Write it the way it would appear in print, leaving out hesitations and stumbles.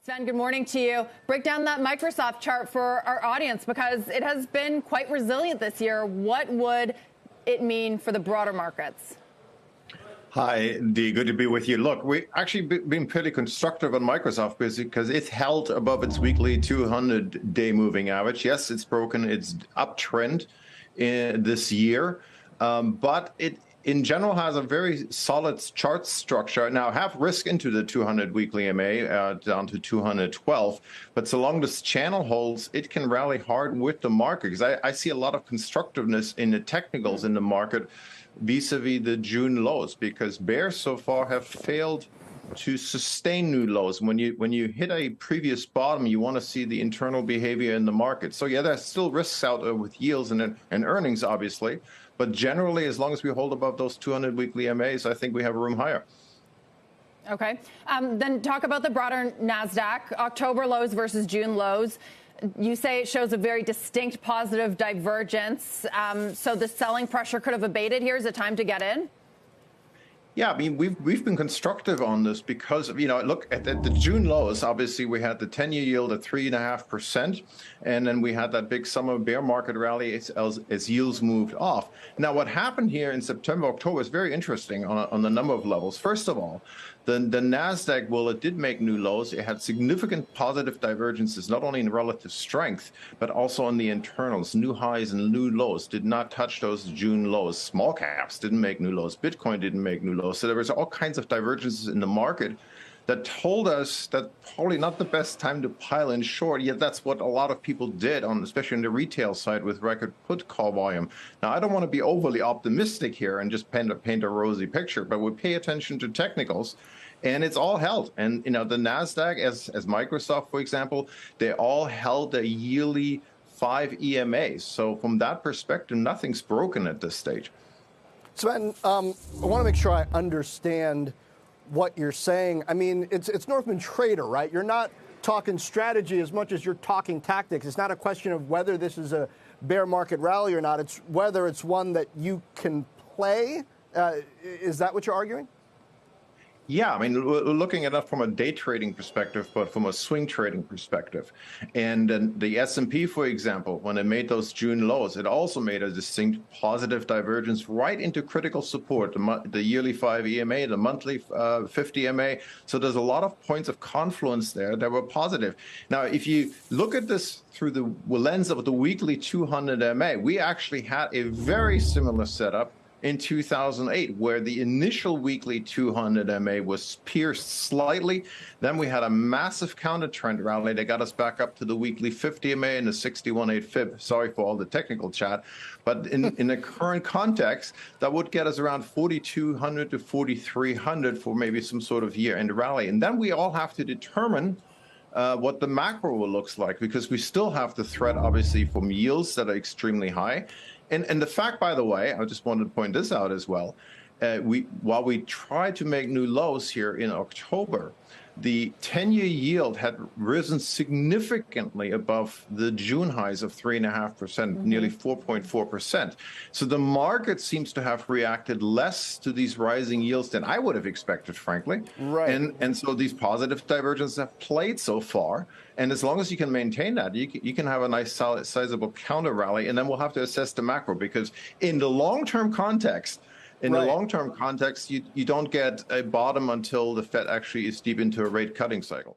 Sven, good morning to you. Break down that Microsoft chart for our audience because it has been quite resilient this year. What would it mean for the broader markets? Hi, Dee. Good to be with you. Look, we've actually been pretty constructive on Microsoft because it's held above its weekly 200-day moving average. Yes, it's broken its uptrend this year, but it in general has a very solid chart structure. Now, have risk into the 200 weekly MA down to 212, but so long this channel holds, it can rally hard with the market because I see a lot of constructiveness in the technicals in the market vis-a-vis the June lows, because bears so far have failed to sustain new lows. When you hit a previous bottom, you want to see the internal behavior in the market. So yeah, there's still risks out there with yields and earnings, obviously. But generally, as long as we hold above those 200 weekly MAs, I think we have room higher. Okay. Then talk about the broader NASDAQ, October lows versus June lows. You say it shows a very distinct positive divergence. So the selling pressure could have abated here. Is it time to get in? Yeah, I mean, we've been constructive on this because, look at the June lows. Obviously, we had the 10-year yield at 3.5%, and then we had that big summer bear market rally as yields moved off. Now, what happened here in September, October is very interesting on the number of levels. First of all, the NASDAQ, while it did make new lows, it had significant positive divergences, not only in relative strength, but also on the internals. New highs and new lows did not touch those June lows. Small caps didn't make new lows. Bitcoin didn't make new lows. So there was all kinds of divergences in the market that told us that probably not the best time to pile in short, yet that's what a lot of people did, especially on the retail side with record put call volume. Now, I don't want to be overly optimistic here and just paint a rosy picture, but we pay attention to technicals, and it's all held. And, the NASDAQ, as Microsoft, for example, they all held a yearly 5 EMAs. So from that perspective, nothing's broken at this stage. Sven, I want to make sure I understand what you're saying. I mean, it's Northman Trader, right? You're not talking strategy as much as you're talking tactics. It's not a question of whether this is a bear market rally or not. It's whether it's one that you can play. Is that what you're arguing? Yeah, I mean, we're looking at it from a day trading perspective, but from a swing trading perspective. And then the S&P, for example, when it made those June lows, it also made a distinct positive divergence right into critical support, the yearly 5 EMA, the monthly 50 EMA. So there's a lot of points of confluence there that were positive. Now, if you look at this through the lens of the weekly 200 EMA, we actually had a very similar setup in 2008, where the initial weekly 200 MA was pierced slightly. Then we had a massive counter trend rally that got us back up to the weekly 50 MA and the 61.8 fib. Sorry for all the technical chat. But in the current context, that would get us around 4,200 to 4,300 for maybe some sort of year-end rally. And then we all have to determine what the macro looks like, because we still have the threat, obviously, from yields that are extremely high. And the fact, by the way, I just wanted to point this out as well, while we tried to make new lows here in October, the 10-year yield had risen significantly above the June highs of 3.5%, nearly 4.4%. So the market seems to have reacted less to these rising yields than I would have expected, frankly. Right. And so these positive divergences have played so far. And as long as you can maintain that, you can have a nice, solid, sizable counter rally. And then we'll have to assess the macro, because in the long-term context, the long-term context, you don't get a bottom until the Fed actually is deep into a rate cutting cycle.